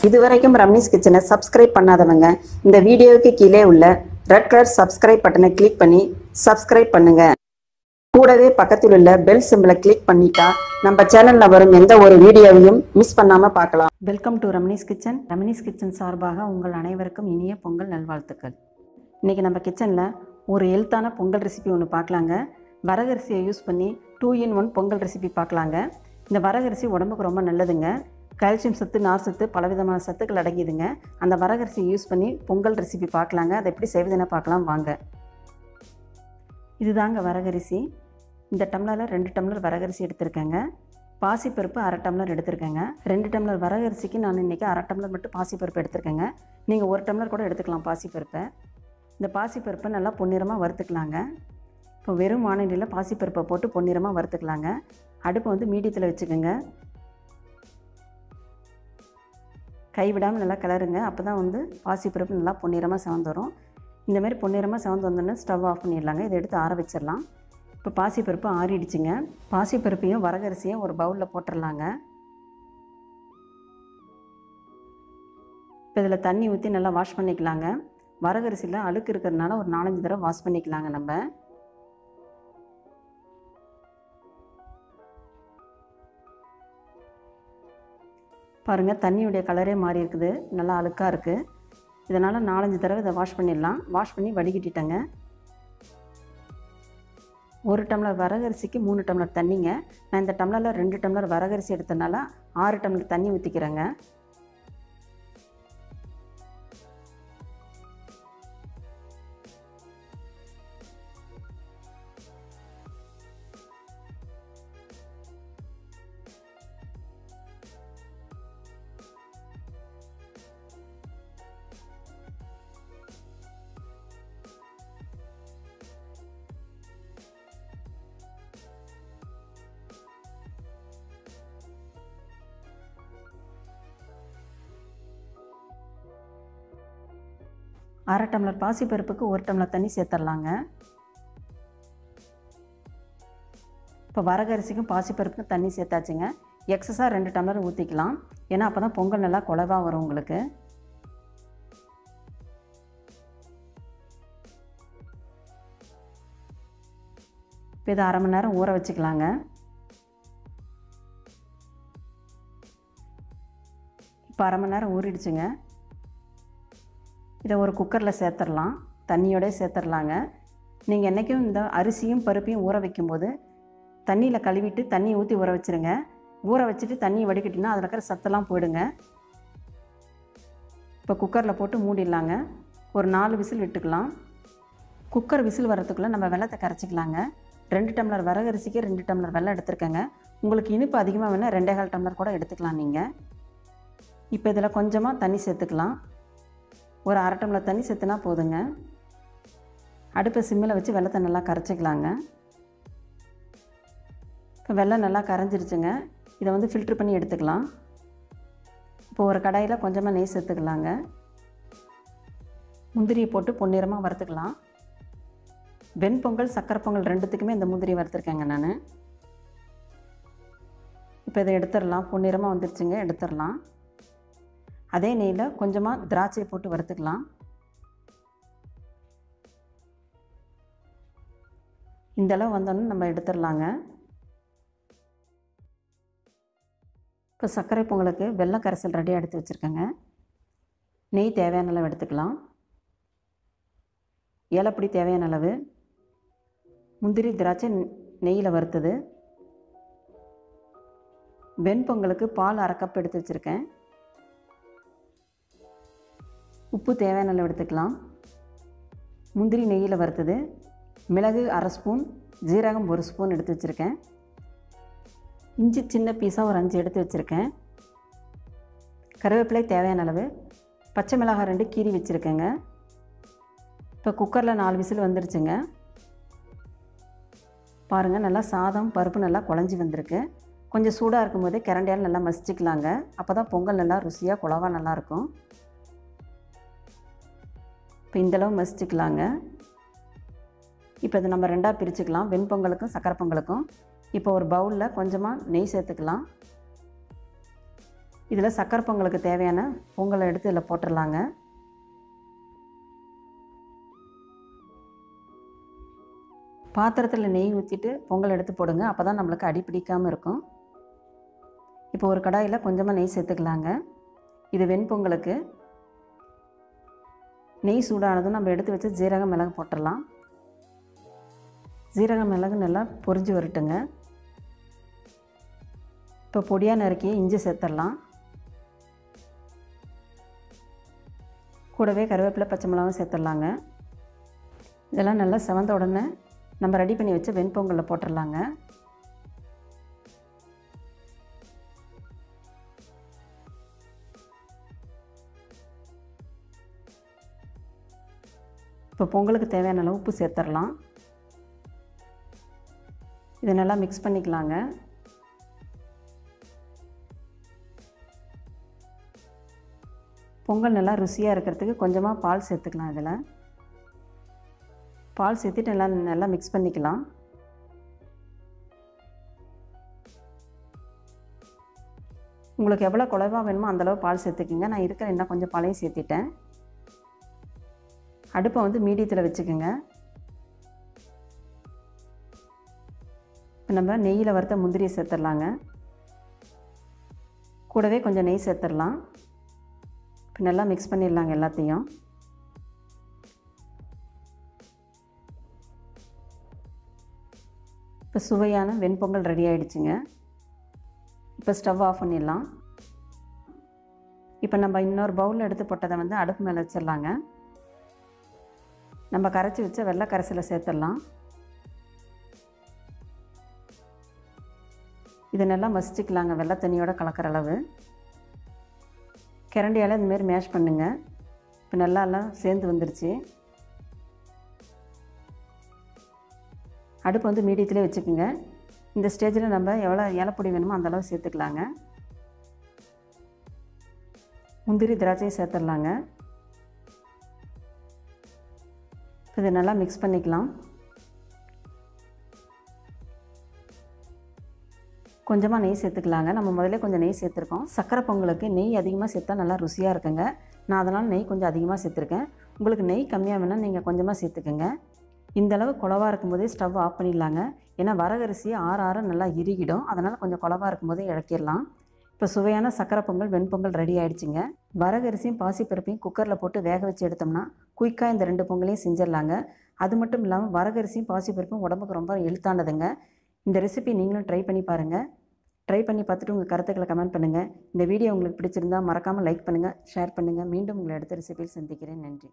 இதுவரைக்கும் ரம்னிஸ் கிச்சனை சப்ஸ்கிரைப் பண்ணாதவங்க இந்த வீடியோவுக்கு கீழே உள்ள ரெட் கலர் சப்ஸ்கிரைப் பட்டனை கிளிக் பண்ணி சப்ஸ்கிரைப் பண்ணுங்க. கூடவே பக்கத்தில் உள்ள பெல் சிம்பலை கிளிக் பண்ணிட்டா நம்ம சேனல்ல வரும் எந்த ஒரு வீடியோவையும் மிஸ் பண்ணாம பார்க்கலாம். Welcome to Ramni's kitchen. Ramni's kitchen சார்பாக உங்கள் அனைவருக்கும் இனிய பொங்கல் நல்வாழ்த்துக்கள். இன்னைக்கு நம்ம கிச்சனில் ஒரு ஹெல்த்தான பொங்கல் ரெசிபி ஒன்று பார்க்கலாங்க. வரகரிசியை யூஸ் பண்ணி 2-in-1 பொங்கல் ரெசிபி பார்க்கலாங்க. இந்த வரகரிசி உடம்புக்கு ரொம்ப நல்லதுங்க. கால்சியம் சத்து, நார் சத்து, பலவிதமான சத்துக்கள் அடங்கிதுங்க. அந்த வரகரிசியை யூஸ் பண்ணி பொங்கல் ரெசிபி பார்க்கலாங்க. அதை எப்படி செய்வதுன்னு பார்க்கலாம் வாங்க. இதுதாங்க வரகரிசி. இந்த டம்ளரில் 2 டம்ளர் வரகரிசி எடுத்திருக்கேங்க. பாசிப்பருப்பு 1/2 டம்ளர் எடுத்திருக்கேங்க. 2 டம்ளர் வரகரிசிக்கு நான் இன்றைக்கி 1/2 டம்ளர் மட்டும் பாசிப்பருப்பு எடுத்திருக்கேங்க. நீங்கள் 1 டம்ளர் கூட எடுத்துக்கலாம் பாசிப்பருப்பை. இந்த பாசிப்பருப்பை நல்லா பொன்னிறமாக வறுத்துக்கலாங்க. இப்போ வெறும் வானலியில் பாசிப்பருப்பை போட்டு பொன்னிறமாக வறுத்துக்கலாங்க. அடுப்பை வந்து மீடியத்தில் வச்சுக்கோங்க. கைவிடாமல் நல்லா கிளறுங்க. அப்போ தான் வந்து பாசிப்பருப்பு நல்லா பொன்னிறமாக செவந்து வரும். இந்தமாதிரி பொன்னிறமாக செவந்து வந்தோடனே ஸ்டவ் ஆஃப் பண்ணிடலாங்க. இதை எடுத்து ஆற வச்சிடலாம். இப்போ பாசிப்பருப்பு ஆறிடுச்சுங்க. பாசிப்பருப்பையும் வரகரிசியும் ஒரு பவுலில் போட்டுடலாங்க. இப்போ இதில் தண்ணி ஊற்றி நல்லா வாஷ் பண்ணிக்கலாங்க. வரகரிசியில் அழுக்கு இருக்கிறதுனால ஒரு 4-5 தடவை வாஷ் பண்ணிக்கலாங்க. நம்ம பாருங்கள், தண்ணியுடைய கலரே மாறி இருக்குது, நல்லா அழுக்காக இருக்குது. இதனால் 4-5 தடவை இதை வாஷ் பண்ணிடலாம். வாஷ் பண்ணி வடிகட்டிட்டேங்க. 1 டம்ளர் வரகரிசிக்கு 3 டம்ளர் தண்ணிங்க. நான் இந்த டம்ளரில் 2 டம்ளர் வரகரிசி எடுத்தனால 6 டம்ளர் தண்ணி ஊற்றிக்கிறேங்க. அரை டம்ளர் பாசிப்பருப்புக்கு 1 டம்ளர் தண்ணி சேர்த்துடலாங்க. இப்போ வரகரிசிக்கும் பாசிப்பருப்புக்கும் தண்ணி சேர்த்தாச்சுங்க. எக்ஸஸாக 2 டம்ளர் ஊற்றிக்கலாம். ஏன்னா அப்போ தான் பொங்கல் நல்லா குழவாக வரும் உங்களுக்கு. இப்போ இதை 1/2 மணி நேரம் ஊற வச்சுக்கலாங்க. இப்போ 1/2 மணி நேரம் ஊறிடுச்சுங்க. இதை ஒரு குக்கரில் சேர்த்துடலாம். தண்ணியோடய சேர்த்துடலாங்க. நீங்கள் என்றைக்கும் இந்த அரிசியும் பருப்பையும் ஊற வைக்கும்போது தண்ணியில் கழுவிட்டு தண்ணி ஊற்றி ஊற வச்சுருங்க. ஊற வச்சுட்டு தண்ணி வடிகட்டினா அதில் இருக்கிற சத்தெல்லாம் போயிடுங்க. இப்போ குக்கரில் போட்டு மூடிடலாங்க. ஒரு 4 விசில் விட்டுக்கலாம். குக்கர் விசில் வர்றதுக்குள்ளே நம்ம வெல்லத்தை கரைச்சிக்கலாங்க. 2 டம்ளர் வரகரிசிக்கு 2 டம்ளர் வெல்லம் எடுத்துருக்கேங்க. உங்களுக்கு இனிப்பு அதிகமாக வேணால் 2.25 டம்ளர் கூட எடுத்துக்கலாம் நீங்கள். இப்போ இதில் கொஞ்சமாக தண்ணி சேர்த்துக்கலாம். ஒரு 1/2 டம்ளர் தண்ணி சேர்த்துனா போதுங்க. அடுப்பை சிம்மில் வச்சு வெல்லத்தை நல்லா கரைச்சிக்கலாங்க. இப்போ வெல்லம் நல்லா கரைஞ்சிருச்சுங்க. இதை வந்து ஃபில்ட்ரு பண்ணி எடுத்துக்கலாம். இப்போ ஒரு கடாயில் கொஞ்சமாக நெய் சேர்த்துக்கலாங்க. முந்திரியை போட்டு பொன்னிறமாக வறுத்துக்கலாம். வெண்பொங்கல், சக்கரை பொங்கல் 2த்துக்குமே இந்த முந்திரி வறுத்துருக்கேங்க நான். இப்போ இதை எடுத்துடலாம். பொன்னிறமாக வந்துருச்சுங்க, எடுத்துடலாம். அதே நெய்யில் கொஞ்சமாக திராட்சையை போட்டு வறுத்துக்கலாம். இந்தளவு வந்தோன்னு நம்ம எடுத்துடலாங்க. இப்போ சர்க்கரை பொங்கலுக்கு வெள்ளை கரைசல் ரெடியாக எடுத்து வச்சுருக்கேங்க. நெய் தேவையான அளவு எடுத்துக்கலாம். ஏலப்பொடி தேவையான அளவு, முந்திரி திராட்சை நெய்யில் வறுத்தது, வெண்பொங்கலுக்கு பால் 1/2 கப் எடுத்து வச்சுருக்கேன். உப்பு தேவையான அளவு எடுத்துக்கலாம். முந்திரி நெய்யில் வறுத்தது, மிளகு 1/2 ஸ்பூன், ஜீரகம் 1 ஸ்பூன் எடுத்து வச்சுருக்கேன். இஞ்சி சின்ன பீஸாக ஒரு 5 எடுத்து வச்சுருக்கேன். கருவேப்பிலை தேவையான அளவு, பச்சை மிளகாய் 2 கீறி வச்சுருக்கேங்க. இப்போ குக்கரில் 4 விசில் வந்துருச்சுங்க. பாருங்கள், நல்லா சாதம் பருப்பு நல்லா குழஞ்சி வந்திருக்கு. கொஞ்சம் சூடாக இருக்கும்போதே கரண்டியால் நல்லா மசிச்சிக்கலாங்க. அப்போ தான் பொங்கல் நல்லா ருசியாக குழவா நல்லாயிருக்கும். இப்போ இந்தளவு மசிச்சுக்கலாங்க. இப்போ இதை நம்ம 2ஆக பிரிச்சுக்கலாம், வெண்பொங்கலுக்கும் சக்கரை பொங்கலுக்கும். இப்போ ஒரு பவுலில் கொஞ்சமாக நெய் சேர்த்துக்கலாம். இதில் சக்கரை பொங்கலுக்கு தேவையான பொங்கலை எடுத்து இதில் போட்டுடலாங்க. பாத்திரத்தில் நெய் ஊற்றிட்டு பொங்கல் எடுத்து போடுங்க. அப்போ தான் நம்மளுக்கு அடி பிடிக்காமல் இருக்கும். இப்போ ஒரு கடாயில் கொஞ்சமாக நெய் சேர்த்துக்கலாங்க. இது வெண்பொங்கலுக்கு. நெய் சூடானதும் நம்ம எடுத்து வச்சு ஜீரக மிளகு போட்டுடலாம். ஜீரக மிளகு நல்லா பொரிஞ்சு வரட்டுங்க. இப்போ பொடியாக நறுக்கிய இஞ்சி சேர்த்துடலாம். கூடவே கருவேப்பிலை பச்சை மிளகாவும் சேர்த்துடலாங்க. இதெல்லாம் நல்லா செவந்த உடனே நம்ம ரெடி பண்ணி வச்ச வெண்பொங்கலில் போட்டுடலாங்க. இப்போ பொங்கலுக்கு தேவையான அளவு உப்பு சேர்த்துடலாம். இதை நல்லா மிக்ஸ் பண்ணிக்கலாங்க. பொங்கல் நல்லா ருசியாக இருக்கிறதுக்கு கொஞ்சமாக பால் சேர்த்துக்கலாம். இதில் பால் சேர்த்துட்டு நல்லா மிக்ஸ் பண்ணிக்கலாம். உங்களுக்கு எவ்வளோ குழைவாக வேணுமோ அந்தளவு பால் சேர்த்துக்கிங்க. நான் இருக்கிற இன்னும் கொஞ்சம் பாலையும் சேர்த்திட்டேன். அடுப்பை வந்து மீடியத்தில் வச்சுக்கோங்க. இப்போ நம்ம நெய்யில் வறுத்த முந்திரியை சேர்த்துடலாங்க. கூடவே கொஞ்சம் நெய் சேர்த்துடலாம். இப்போ நல்லா மிக்ஸ் பண்ணிடலாங்க எல்லாத்தையும். இப்போ சுவையான வெண்பொங்கல் ரெடி ஆகிடுச்சுங்க. இப்போ ஸ்டவ் ஆஃப் பண்ணிடலாம். இப்போ நம்ம இன்னொரு பவுலில் எடுத்து போட்டதை வந்து அடுப்பு மேலே வச்சிடலாங்க. நம்ம கரைச்சி வச்ச வெள்ளை கரைசலை சேர்த்துடலாம். இது நல்லா மசிச்சுக்கலாங்க. வெள்ளை தண்ணியோட கலக்கிற அளவு கரண்டியால் இதுமாரி மேஷ் பண்ணுங்க. இப்போ நல்லா எல்லாம் சேர்ந்து வந்துருச்சு. அடுப்பு வந்து மீடியத்திலே வச்சுக்கோங்க. இந்த ஸ்டேஜில் நம்ம எவ்வளோ ஏலப்பொடி வேணுமோ அந்தளவு சேர்த்துக்கலாங்க. முந்திரி திராட்சையும் சேர்த்துடலாங்க. இதை நல்லா மிக்ஸ் பண்ணிக்கலாம். கொஞ்சமாக நெய் சேர்த்துக்கலாங்க. நம்ம முதல்ல கொஞ்சம் நெய் சேர்த்துருக்கோம். சக்கரை பொங்கலுக்கு நெய் அதிகமாக சேர்த்தா நல்லா ருசியாக இருக்குங்க. நான் அதனால் நெய் கொஞ்சம் அதிகமாக சேர்த்துருக்கேன். உங்களுக்கு நெய் கம்மியாக வேணால் நீங்கள் கொஞ்சமாக சேர்த்துக்கோங்க. இந்தளவு குழவா இருக்கும்போதே ஸ்டவ் ஆஃப் பண்ணிடலாங்க. ஏன்னா வரகரிசியை ஆற நல்லா இறுகிடும். அதனால் கொஞ்சம் குழவா இருக்கும்போதே இறக்கிடலாம். இப்போ சுவையான சக்கரை பொங்கல் வெண்பொங்கல் ரெடி ஆகிடுச்சிங்க. வரகரிசியும் பாசிப்பருப்பையும் குக்கரில் போட்டு வேக வச்சு எடுத்தோம்னா குயிக்காக இந்த 2 பொங்கலையும் செஞ்சிடலாங்க. அது மட்டும் இல்லாமல் வரகரிசியும் பாசிப்பருப்பும் உடம்புக்கு ரொம்ப ஹெல்த்தானதுங்க. இந்த ரெசிபி நீங்களும் ட்ரை பண்ணி பாருங்கள். ட்ரை பண்ணி பார்த்துட்டு உங்கள் கருத்துக்களை கமெண்ட் பண்ணுங்கள். இந்த வீடியோ உங்களுக்கு பிடிச்சிருந்தால் மறக்காமல் லைக் பண்ணுங்கள், ஷேர் பண்ணுங்கள். மீண்டும் உங்களை அடுத்த ரெசிபியில் சந்திக்கிறேன். நன்றி.